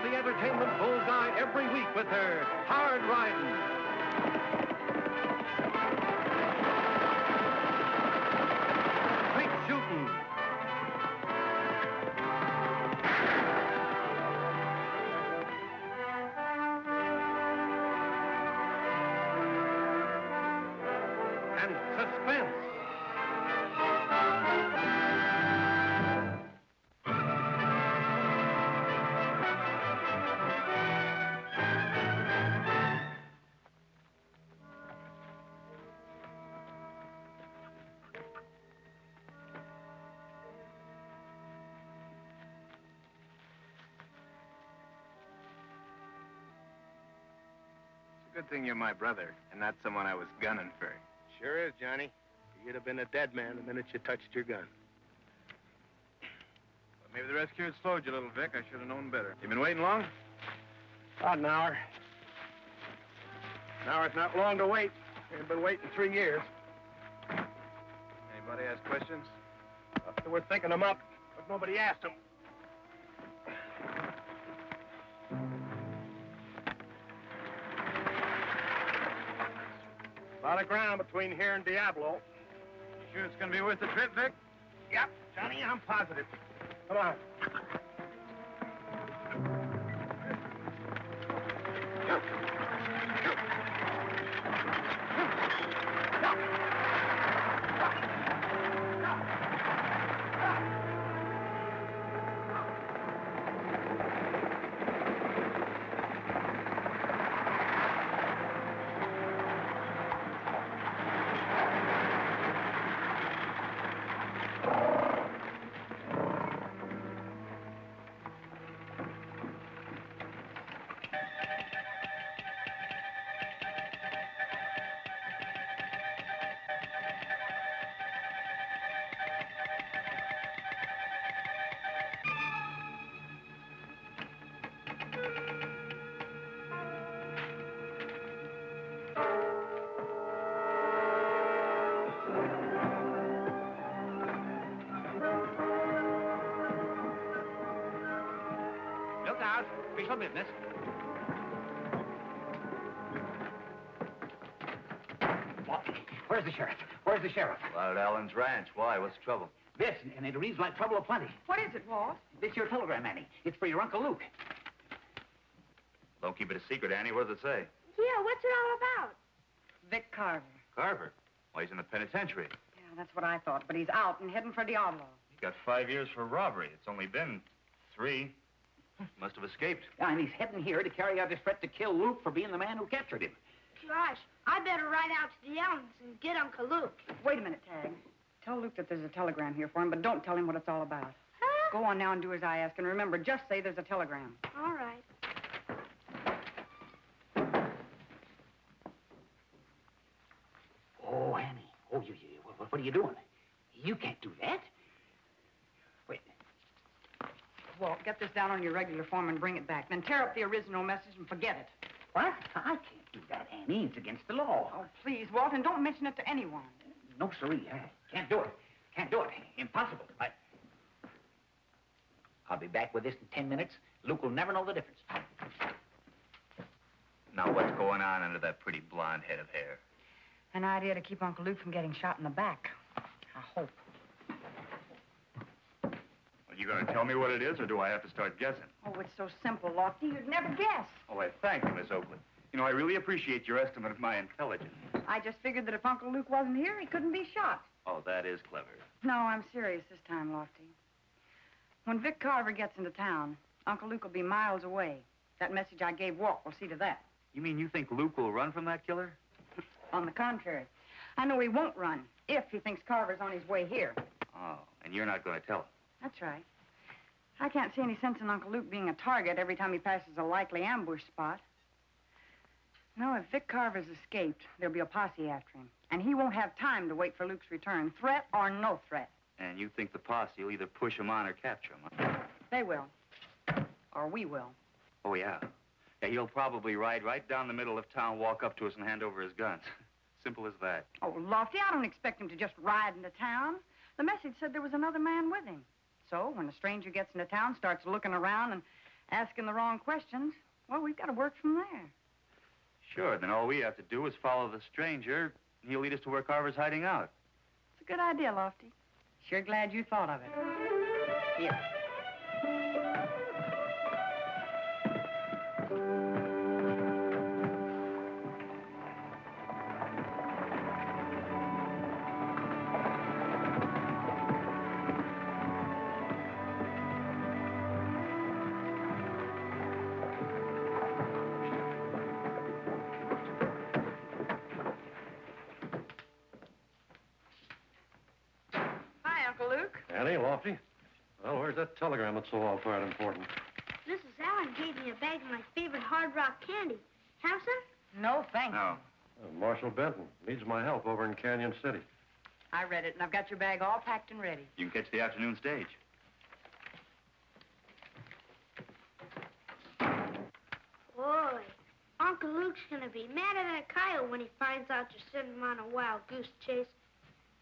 the entertainment bullseye every week with her hard riding. Straight shooting. And suspense. Good thing you're my brother, and not someone I was gunning for. Sure is, Johnny. You'd have been a dead man the minute you touched your gun. Well, maybe the rescue had slowed you a little, Vic. I should have known better. You been waiting long? About an hour. An hour's not long to wait. We've been waiting 3 years. Anybody ask questions? They were thinking them up, but nobody asked them. A lot of ground between here and Diablo. You sure it's gonna be worth the trip, Vic? Yep, Johnny, I'm positive. Come on. Look out. Official business. Where's the sheriff? Where's the sheriff? Well, at Allen's ranch. Why? What's the trouble? This, and it reads like trouble aplenty. What is it, Walt? This your telegram, Annie. It's for your Uncle Luke. Don't keep it a secret, Annie. What does it say? Yeah, what's it all about? Vic Carver. Carver? Well, he's in the penitentiary. Yeah, that's what I thought, but he's out and heading for Diablo. He got 5 years for robbery. It's only been 3. Must have escaped. Yeah, and he's heading here to carry out his threat to kill Luke for being the man who captured him. Gosh, I better ride out to the Ellens and get Uncle Luke. Wait a minute, Tagg. Tell Luke that there's a telegram here for him, but don't tell him what it's all about. Huh? Go on now and do as I ask, and remember, just say there's a telegram. All right. Oh, Annie. Oh, what are you doing? You can't do that. Wait. Walt, get this down on your regular form and bring it back. Then tear up the original message and forget it. What? I can't do that, Annie. It's against the law. Oh, please, Walt, and don't mention it to anyone. No, sirree. I can't do it. Can't do it. Impossible. I'll be back with this in 10 minutes. Luke will never know the difference. Now, what's going on under that pretty blonde head of hair? An idea to keep Uncle Luke from getting shot in the back. I hope. Well, you going to tell me what it is, or do I have to start guessing? Oh, it's so simple, Lofty. You'd never guess. Oh, I thank you, Miss Oakley. You know, I really appreciate your estimate of my intelligence. I just figured that if Uncle Luke wasn't here, he couldn't be shot. Oh, that is clever. No, I'm serious this time, Lofty. When Vic Carver gets into town, Uncle Luke will be miles away. That message I gave Walt will see to that. You mean you think Luke will run from that killer? On the contrary, I know he won't run if he thinks Carver's on his way here. Oh, and you're not going to tell him? That's right. I can't see any sense in Uncle Luke being a target every time he passes a likely ambush spot. No, if Vic Carver's escaped, there'll be a posse after him. And he won't have time to wait for Luke's return, threat or no threat. And you think the posse will either push him on or capture him, huh? They will. Or we will. Oh, yeah. Yeah, he'll probably ride right down the middle of town, walk up to us, and hand over his guns. Simple as that. Oh, Lofty, I don't expect him to just ride into town. The message said there was another man with him. So, when a stranger gets into town, starts looking around, and Asking the wrong questions, well, we've got to work from there. Sure, then all we have to do is follow the stranger, and he'll lead us to where Carver's hiding out. It's a good idea, Lofty. Sure glad you thought of it. Here. Annie, Lofty. Well, where's that telegram that's so all-fired important? Mrs. Allen gave me a bag of my favorite hard rock candy. Have some? No, thanks. No. Marshal Benton needs my help over in Canyon City. I read it, and I've got your bag all packed and ready. You can catch the afternoon stage. Boy, Uncle Luke's gonna be mad at that coyote when he finds out you're sending him on a wild goose chase.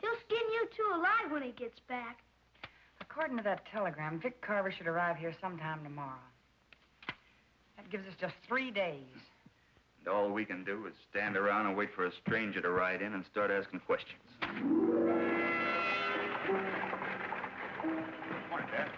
He'll skin you two alive when he gets back. According to that telegram, Vic Carver should arrive here sometime tomorrow. That gives us just 3 days. And all we can do is stand around and wait for a stranger to ride in and start asking questions. Morning, Dad.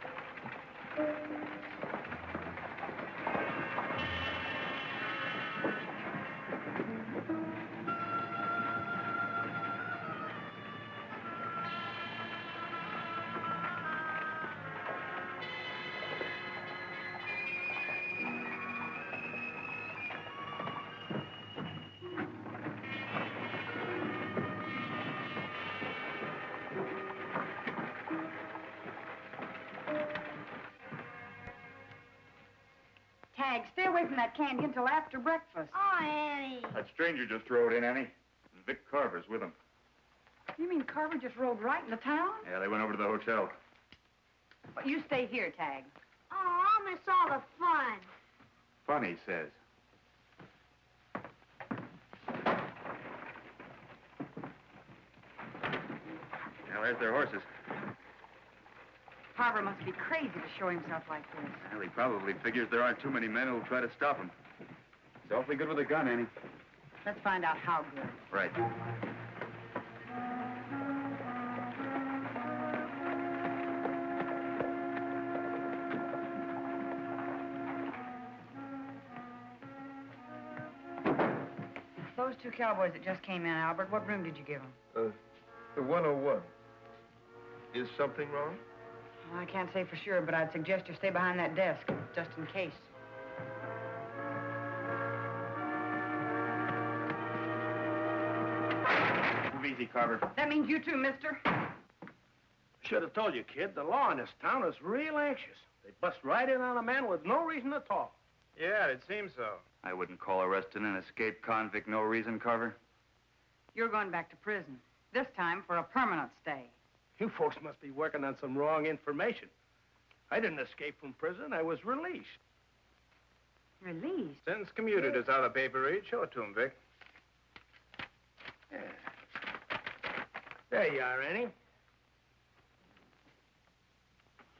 Tagg, stay away from that candy until after breakfast. Oh, Annie. That stranger just rode in, Annie. And Vic Carver's with him. You mean Carver just rode right into town? Yeah, they went over to the hotel. Well, you stay here, Tagg. Oh, I'll miss all the fun. Fun, he says. Now, there's their horses. Carver must be crazy to show himself like this. Well, he probably figures there aren't too many men who'll try to stop him. He's awfully good with a gun, Annie. Let's find out how good. Right. Those 2 cowboys that just came in, Albert, what room did you give them? The 101. Is something wrong? Well, I can't say for sure, but I'd suggest you stay behind that desk, just in case. Move easy, Carver. That means you too, mister. Should have told you, kid. The law in this town is real anxious. They bust right in on a man with no reason at all. Yeah, it seems so. I wouldn't call arresting an escaped convict no reason, Carver. You're going back to prison, this time for a permanent stay. You folks must be working on some wrong information. I didn't escape from prison. I was released. Released? Sentence commuted is out of the paper, Reed. Show it to him, Vic. Yeah. There you are, Annie.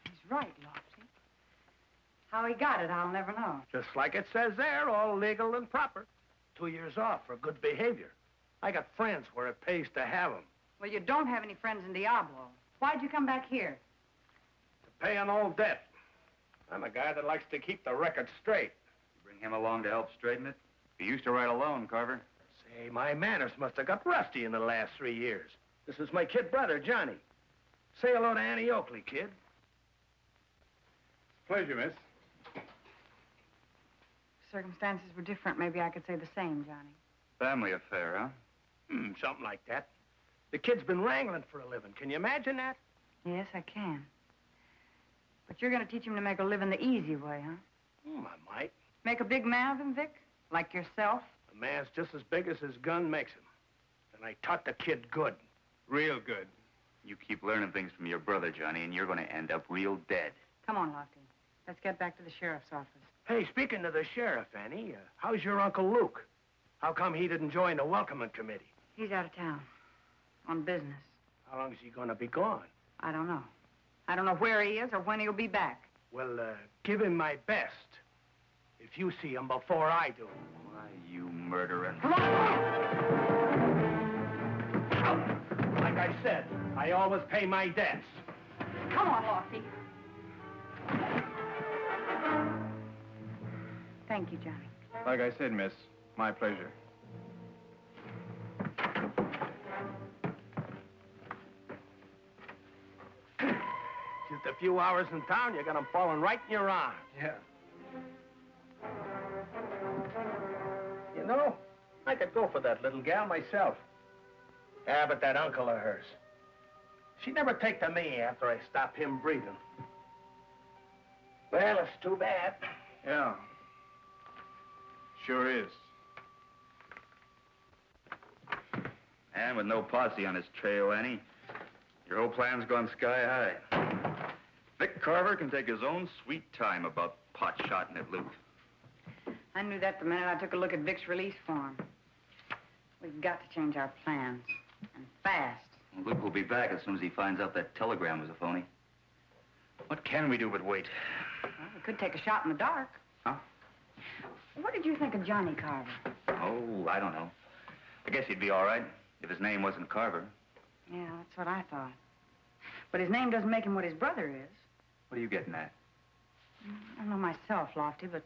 He's right, Lofty. How he got it, I'll never know. Just like it says there, all legal and proper. 2 years off for good behavior. I got friends where it pays to have them. Well, you don't have any friends in Diablo. Why'd you come back here? To pay an old debt. I'm a guy that likes to keep the record straight. You bring him along to help straighten it? He used to ride alone, Carver. Say, my manners must have got rusty in the last 3 years. This is my kid brother, Johnny. Say hello to Annie Oakley, kid. Pleasure, miss. Circumstances were different. Maybe I could say the same, Johnny. Family affair, huh? Something like that. The kid's been wrangling for a living. Can you imagine that? Yes, I can. But you're going to teach him to make a living the easy way, huh? I might. Make a big man of him, Vic? Like yourself? A man's just as big as his gun makes him. And I taught the kid good. Real good. You keep learning things from your brother, Johnny, and you're going to end up real dead. Come on, Lofty. Let's get back to the sheriff's office. Hey, speaking of the sheriff, Annie, how's your Uncle Luke? How come he didn't join the welcoming committee? He's out of town. On business. How long is he going to be gone? I don't know. I don't know where he is or when he'll be back. Well, give him my best. If you see him before I do. Why, you murderer. Come on! Like I said, I always pay my debts. Come on, Lofty. Thank you, Johnny. Like I said, miss, my pleasure. Just a few hours in town, you got him falling right in your arms. Yeah. You know, I could go for that little gal myself. Yeah, but that uncle of hers. She'd never take to me after I stopped him breathing. Well, it's too bad. Yeah. Sure is. And with no posse on his trail, Annie, your whole plan's gone sky high. Vic Carver can take his own sweet time about pot-shotting at Luke. I knew that the minute I took a look at Vic's release form. We've got to change our plans. And fast. Luke will be back as soon as he finds out that telegram was a phony. What can we do but wait? Well, we could take a shot in the dark. Huh? What did you think of Johnny Carver? Oh, I don't know. I guess he'd be all right if his name wasn't Carver. Yeah, that's what I thought. But his name doesn't make him what his brother is. What are you getting at? I don't know myself, Lofty, but it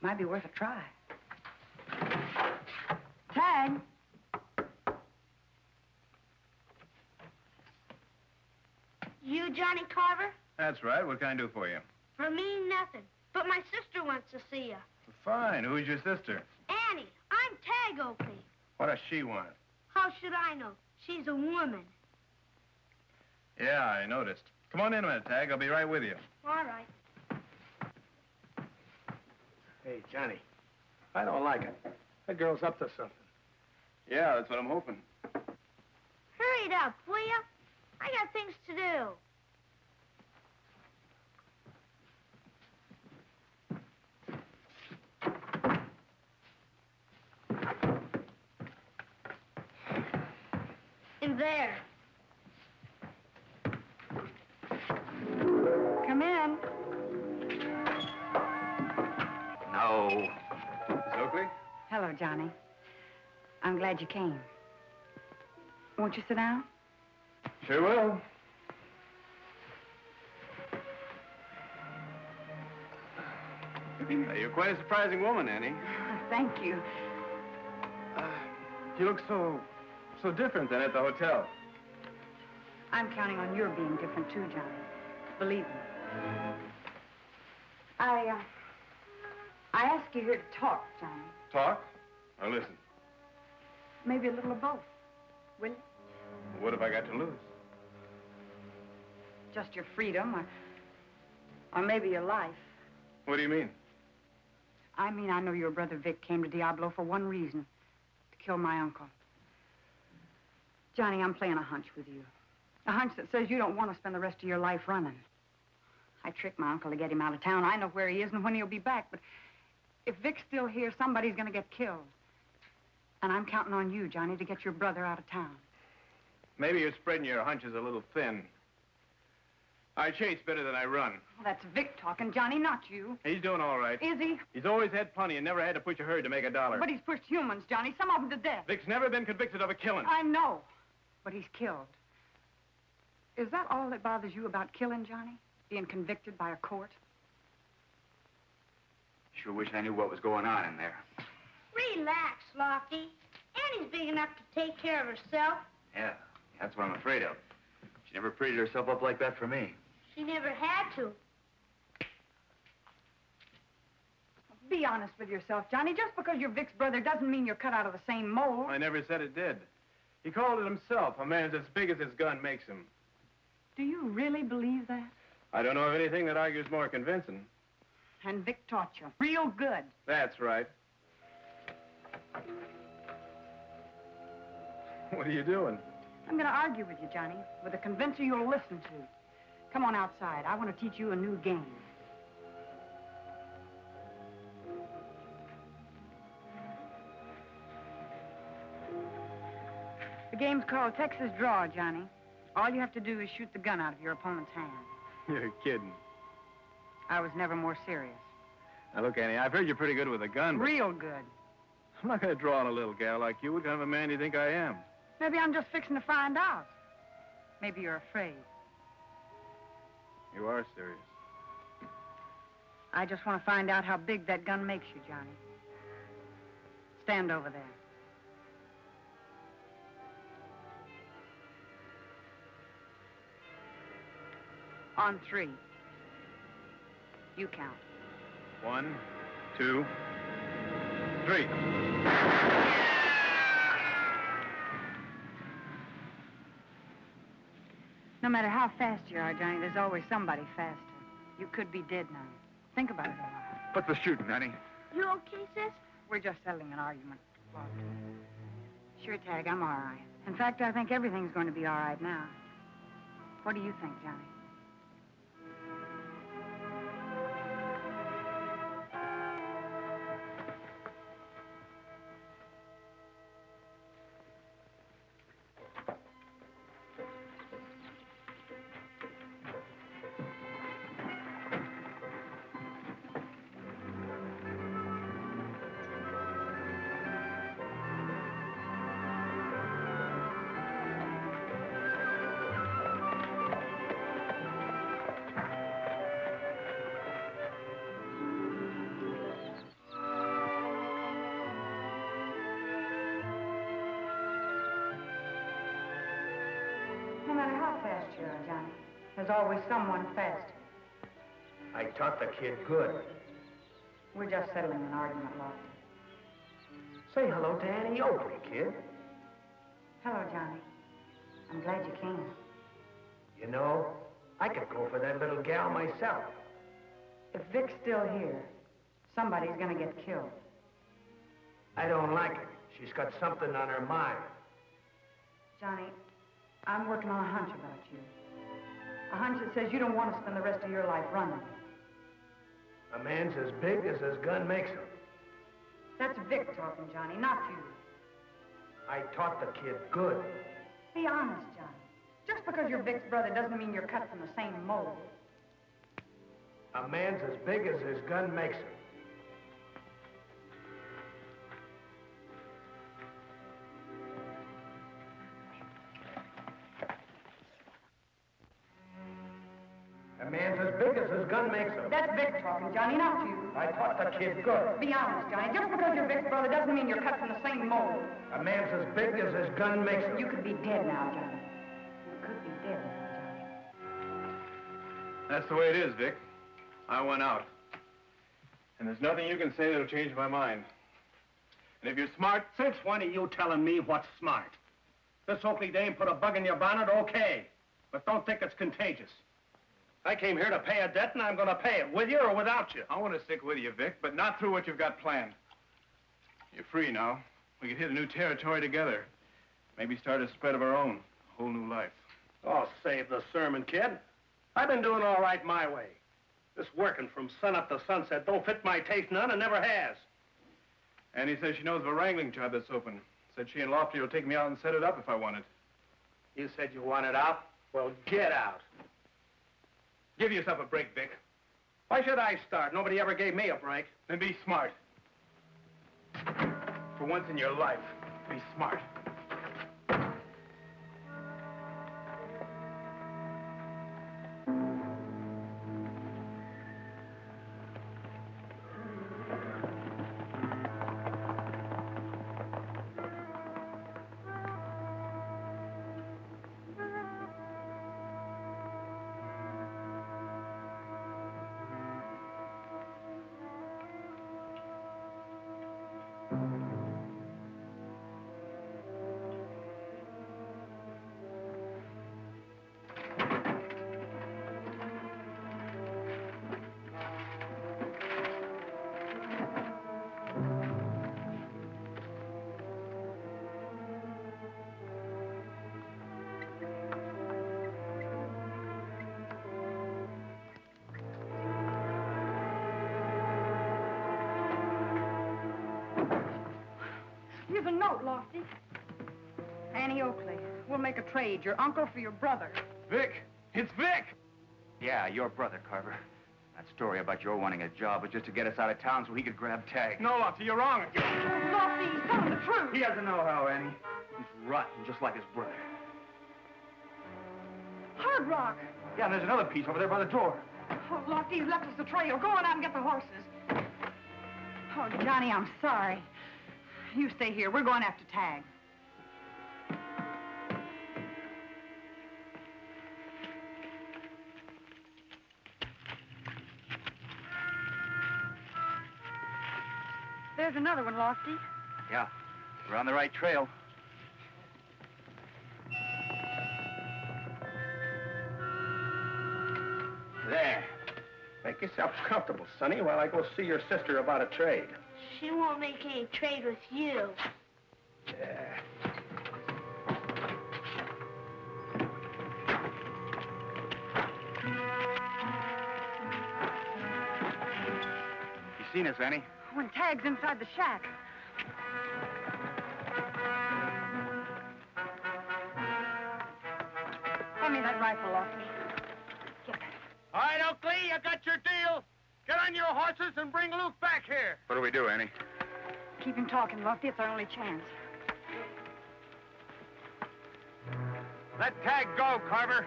might be worth a try. Tagg! You Johnny Carver? That's right. What can I do for you? For me, nothing. But my sister wants to see you. Fine. Who's your sister? Annie, I'm Tagg Oakley. What does she want? How should I know? She's a woman. Yeah, I noticed. Come on in a minute, Tagg. I'll be right with you. All right. Hey, Johnny, I don't like it. That girl's up to something. Yeah, that's what I'm hoping. Hurry it up, will you? I got things to do. In there. Come in. No. Miss Oakley? Hello, Johnny. I'm glad you came. Won't you sit down? Sure will. You're quite a surprising woman, Annie. Thank you. You look so different than at the hotel. I'm counting on your being different, too, Johnny. Believe me. I asked you here to talk, Johnny. Talk? Or listen? Maybe a little of both. Will you? What have I got to lose? Just your freedom, or maybe your life. What do you mean? I mean, I know your brother Vic came to Diablo for one reason, to kill my uncle. Johnny, I'm playing a hunch with you. A hunch that says you don't want to spend the rest of your life running. I tricked my uncle to get him out of town. I know where he is and when he'll be back, but if Vic's still here, somebody's going to get killed. And I'm counting on you, Johnny, to get your brother out of town. Maybe you're spreading your hunches a little thin. I chase better than I run. Well, that's Vic talking, Johnny, not you. He's doing all right. Is he? He's always had plenty and never had to push a herd to make a dollar. But he's pushed humans, Johnny, some of them to death. Vic's never been convicted of a killing. I know, but he's killed. Is that all that bothers you about killing, Johnny? Being convicted by a court? Sure wish I knew what was going on in there. Relax, Lofty. Annie's big enough to take care of herself. Yeah, that's what I'm afraid of. She never prettied herself up like that for me. She never had to. Be honest with yourself, Johnny. Just because you're Vic's brother doesn't mean you're cut out of the same mold. I never said it did. He called it himself. A man's as big as his gun makes him. Do you really believe that? I don't know of anything that argues more convincing. And Vic taught you. Real good. That's right. What are you doing? I'm going to argue with you, Johnny, with a convincer you'll listen to. Come on outside. I want to teach you a new game. The game's called Texas Draw, Johnny. All you have to do is shoot the gun out of your opponent's hand. You're kidding. I was never more serious. Now, look, Annie, I've heard you're pretty good with a gun, but Real good. I'm not going to draw on a little gal like you. What kind of a man do you think I am? Maybe I'm just fixing to find out. Maybe you're afraid. You are serious. I just want to find out how big that gun makes you, Johnny. Stand over there. On 3. You count. 1, 2, 3. No matter how fast you are, Johnny, there's always somebody faster. You could be dead now. Think about it a while. What's the shooting, Annie? You okay, sis? We're just settling an argument. Sure, Tagg, I'm all right. In fact, I think everything's going to be all right now. What do you think, Johnny? No matter how fast you are, Johnny, there's always someone faster. I taught the kid good. We're just settling an argument, Lofty. Say hello to Annie Oakley, kid. Hello, Johnny. I'm glad you came. You know, I could go for that little gal myself. If Vic's still here, somebody's gonna get killed. I don't like it. She's got something on her mind. Johnny, I'm working on a hunch about you. A hunch that says you don't want to spend the rest of your life running. A man's as big as his gun makes him. That's Vic talking, Johnny, not you. I taught the kid good. Be honest, Johnny. Just because you're Vic's brother doesn't mean you're cut from the same mold. A man's as big as his gun makes him. A man's as big as his gun makes him. That's Vic talking, Johnny, not you. I taught the kid good. Be honest, Johnny. Just because you're Vic's brother doesn't mean you're cut from the same mold. A man's as big as his gun makes him. You could be dead now, Johnny. You could be dead now, Johnny. That's the way it is, Vic. I went out. And there's nothing you can say that'll change my mind. And if you're smart... Since when are you telling me what's smart? This Oakley dame put a bug in your bonnet, okay. But don't think it's contagious. I came here to pay a debt, and I'm going to pay it, with you or without you. I want to stick with you, Vic, but not through what you've got planned. You're free now. We could hit a new territory together. Maybe start a spread of our own. A whole new life. Oh, save the sermon, kid. I've been doing all right my way. This working from sunup to sunset don't fit my taste none and never has. Annie says she knows of a wrangling job that's open. Said she and Lofty will take me out and set it up if I want it. You said you wanted out? Well, get out. Give yourself a break, Vic. Why should I start? Nobody ever gave me a break. Then be smart. For once in your life, be smart. Here's a note, Lofty. Annie Oakley, we'll make a trade. Your uncle for your brother. Vic! It's Vic! Yeah, your brother, Carver. That story about your wanting a job was just to get us out of town so he could grab Tagg. No, Lofty, you're wrong again. Lofty, he's telling the truth. He doesn't know how, Annie. He's rotten, just like his brother. Hard rock. Yeah, and there's another piece over there by the door. Oh, Lofty, he's left us the trail. Go on out and get the horses. Oh, Johnny, I'm sorry. You stay here. We're going after Tagg. There's another one, Lofty. Yeah, we're on the right trail. There. Make yourself comfortable, Sonny, while I go see your sister about a trade. She won't make any trade with you. Yeah. You seen us, Annie? When Tagg's inside the shack. Hand me that rifle, Lofty. All right, Oakley, you got your deal. Get on your horses and bring Luke back here. What do we do, Annie? Keep him talking, Lofty. It's our only chance. Let Tagg go, Carver.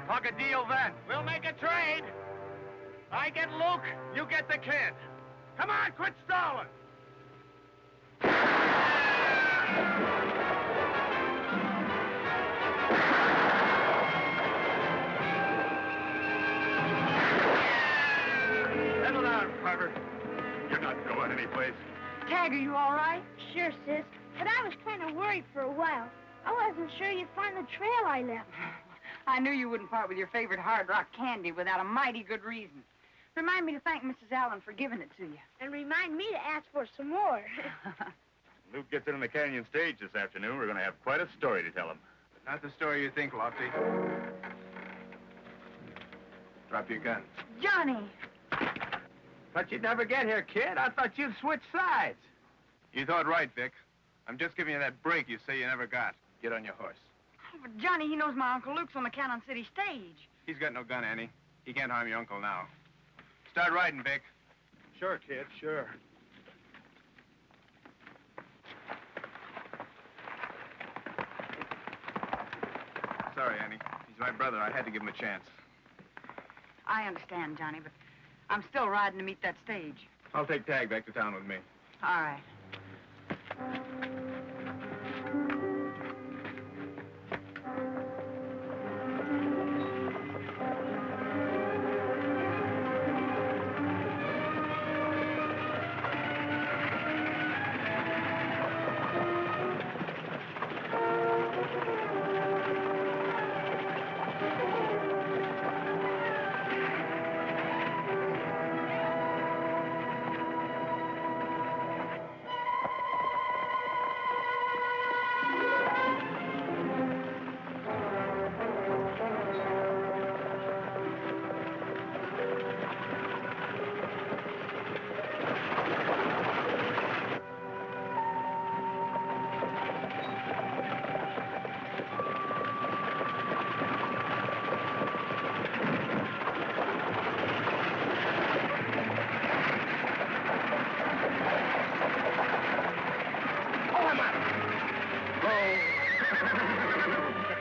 Talk a deal then. We'll make a trade. I get Luke, you get the kid. Come on, quit stalling. Settle down, Carver. You're not going anyplace. Tagg, are you all right? Sure, sis. But I was kind of worried for a while. I wasn't sure you'd find the trail I left. I knew you wouldn't part with your favorite hard rock candy without a mighty good reason. Remind me to thank Mrs. Allen for giving it to you. And remind me to ask for some more. Luke gets in the canyon stage this afternoon. We're going to have quite a story to tell him. Not the story you think, Lofty. Drop your gun. Johnny! Thought you'd never get here, kid. I thought you'd switch sides. You thought right, Vic. I'm just giving you that break you say you never got. Get on your horse. Oh, but Johnny, he knows my Uncle Luke's on the Cannon City stage. He's got no gun, Annie. He can't harm your uncle now. Start riding, Vic. Sure, kid, sure. Sorry, Annie. He's my brother. I had to give him a chance. I understand, Johnny, but I'm still riding to meet that stage. I'll take Tagg back to town with me. All right.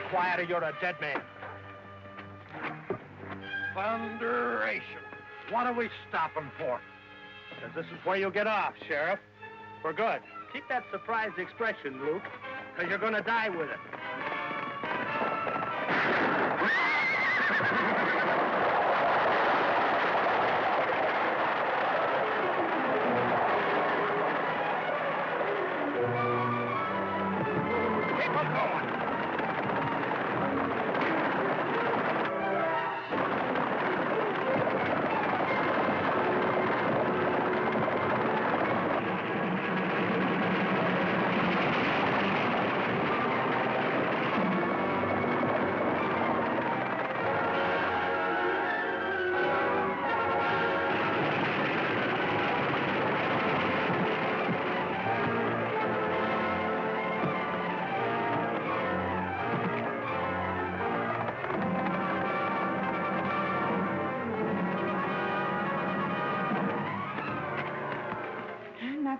Quiet or you're a dead man. Thunderation. What are we stopping for? Because this is where you'll get off, Sheriff. For good. Keep that surprised expression, Luke, because you're going to die with it. Keep 'em going.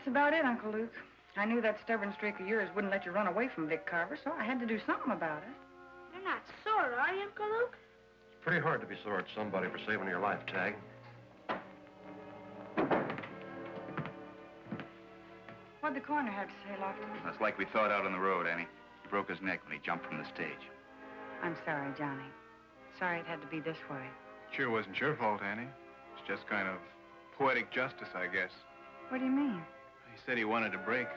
about it, Uncle Luke. I knew that stubborn streak of yours wouldn't let you run away from Vic Carver, so I had to do something about it. You're not sore, are you, Uncle Luke? It's pretty hard to be sore at somebody for saving your life, Tagg. What'd the coroner have to say, Lofton? That's like we thought out on the road, Annie. He broke his neck when he jumped from the stage. I'm sorry, Johnny. Sorry it had to be this way. Sure wasn't your fault, Annie. It's just kind of poetic justice, I guess. What do you mean? He said he wanted a break.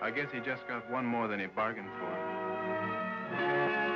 I guess he just got one more than he bargained for.